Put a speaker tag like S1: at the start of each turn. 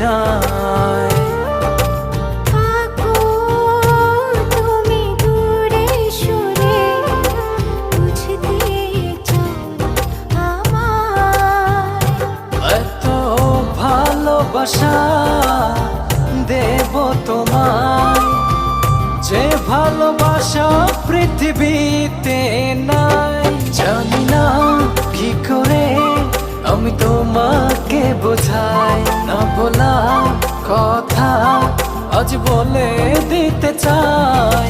S1: নাই।
S2: থাকো তুমি দূরে সরে, বুঝতে চাও আমায়।
S1: এত ভালোবাসা দেব তোমায়, যে ভালোবাসা পৃথিবীতে নাই। জানি না কি করে আমি তোমাকে বোঝাই, না বলা কথা আজ বলে দিতে চাই।